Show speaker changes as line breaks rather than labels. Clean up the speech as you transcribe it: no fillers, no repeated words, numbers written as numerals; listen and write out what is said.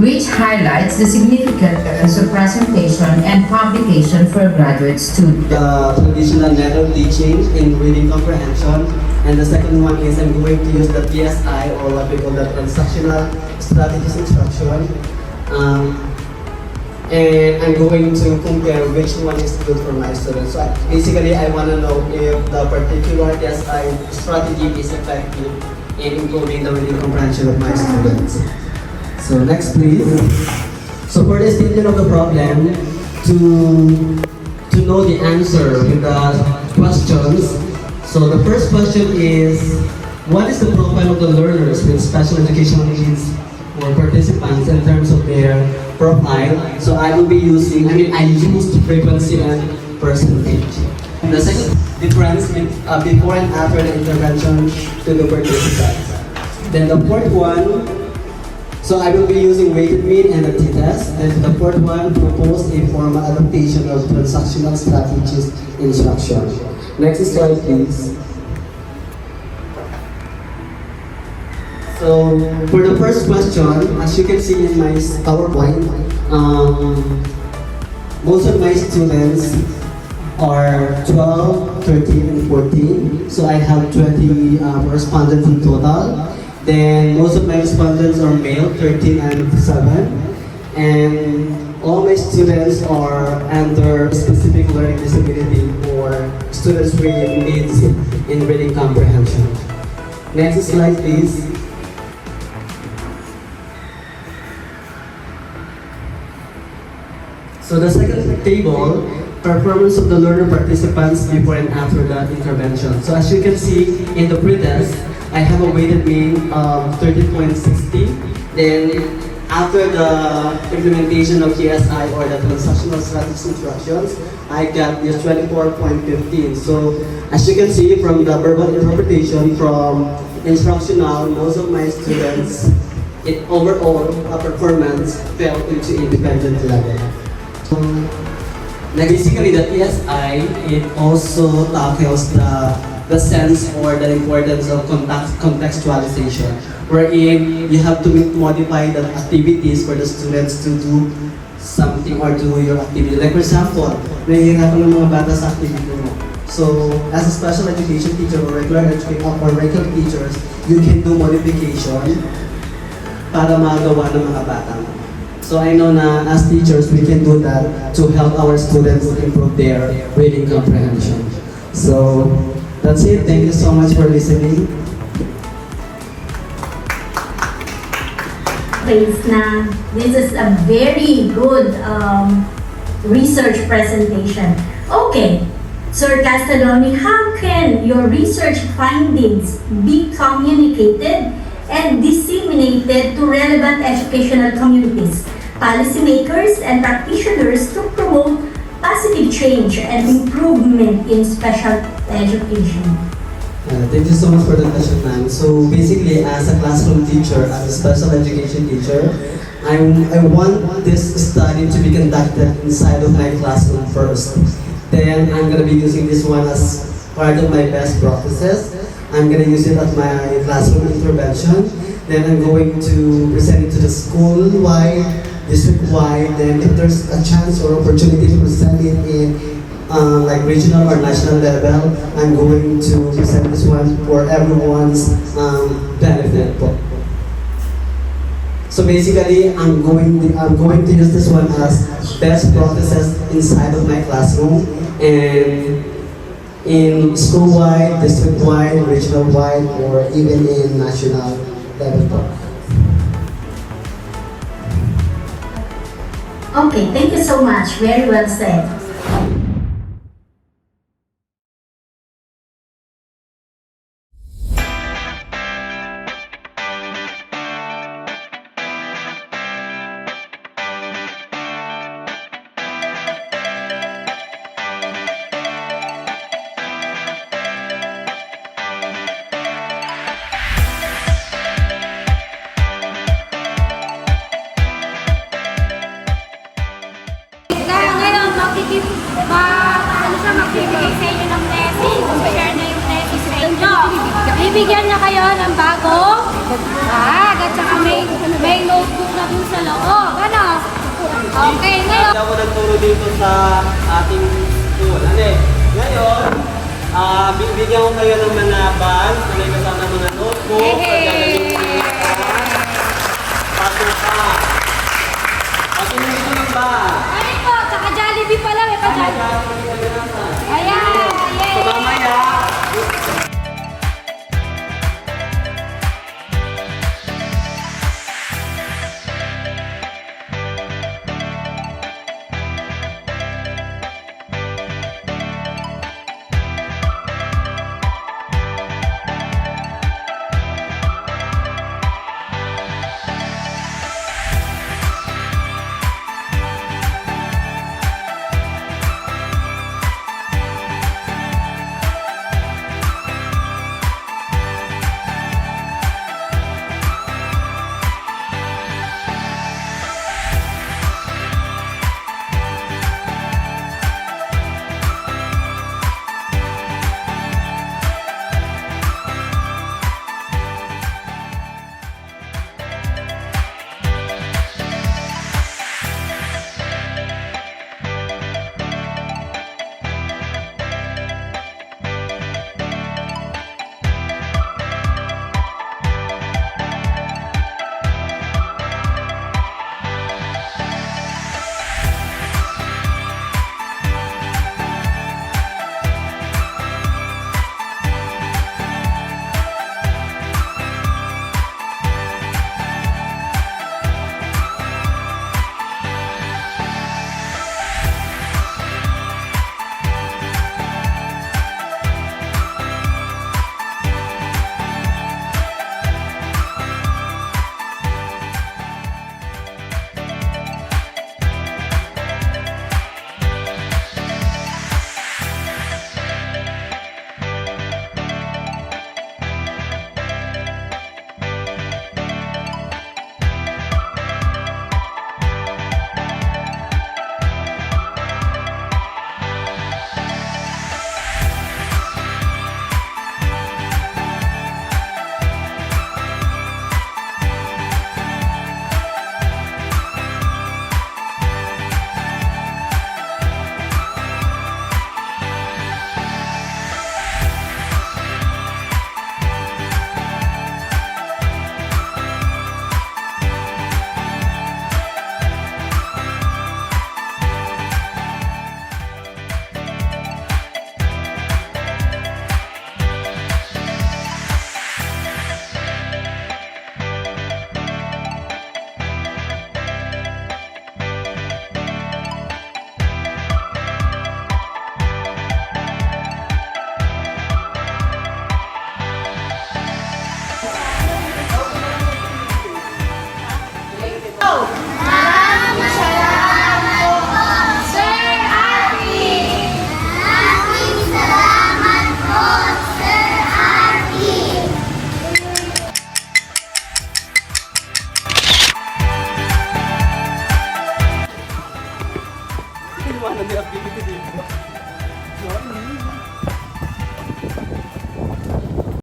which highlights the significance of presentation and publication for graduate students.
The traditional method of teaching in reading comprehension, and the second one is I'm going to use the PSI, or what we call the transactional strategies instruction. And I'm going to compare which one is good for my students. So basically, I want to know if the particular PSI strategy is effective in improving the reading comprehension of my students. So next, please. So for the statement of the problem, to know the answer with the questions. So the first question is, what is the profile of the learners with special educational needs or participants in terms of their profile? So I will be using, I used frequency and percentage. The second difference before and after the intervention to the participants. Then the fourth one, so I will be using weighted mean and the t-test. And the fourth one, propose a formal adaptation of transactional strategies instruction. Next slide, please. So for the first question, as you can see in my PowerPoint, most of my students are 12, 13, and 14. So I have 20 respondents in total. Then most of my respondents are male, 13 and 7. And all my students are under specific learning disability or students with needs in reading comprehension. Next slide, please. So the second table, performance of the learner participants before and after the intervention. So as you can see in the pretest, I have a weighted mean of 30.60. Then after the implementation of KSI or the transactional strategies instructions, I got this 24.15. So as you can see from the verbal interpretation from instructional, most of my students, overall performance fell into independent level. Basically, the PSI, it also tackles the sense or the importance of contextualization, wherein you have to modify the activities for the students to do something or do your activity. Like for example, nahihirapan ng mga bata sa activity mo. So, as a special education teacher or regular teachers, you can do modification para magawa ng mga bata mo. So I know na as teachers, we can do that to help our students improve their reading comprehension. So that's it. Thank you so much for listening.
Praise na. This is a very good research presentation. Okay, Sir Castelloni, how can your research findings be communicated and disseminated to relevant educational communities, policymakers, and practitioners to promote positive change and improvement in special education?
Thank you so much for the question, ma'am. So basically, as a classroom teacher, as a special education teacher, I want this study to be conducted inside of my classroom first. Then I'm going to be using this one as part of my best practices. I'm going to use it at my classroom intervention. Then I'm going to present it to the school-wide, district-wide. Then if there's a chance or opportunity to present it in like regional or national level, I'm going to present this one for everyone's benefit. So basically, I'm going to use this one as best practices inside of my classroom and in school-wide, district-wide, regional-wide, or even in national level.
Okay, thank you so much. Very well said.
magbibigay sa inyo ng blessing. Share na yung blessing sa inyo. Bibigyan na kayo ng bagong bag at saka may notebook na dun sa loob. Ano? Okay, ngayon.
Ako nagturo dito sa ating school. Ngayon, bibigyan ko kayo ng mga bags, may kasama mga notebook, pagdadalhin ko pasukan. At yung ito ng bag.
Ano po? Tsaka Jollibee pala, may pa-Jollibee.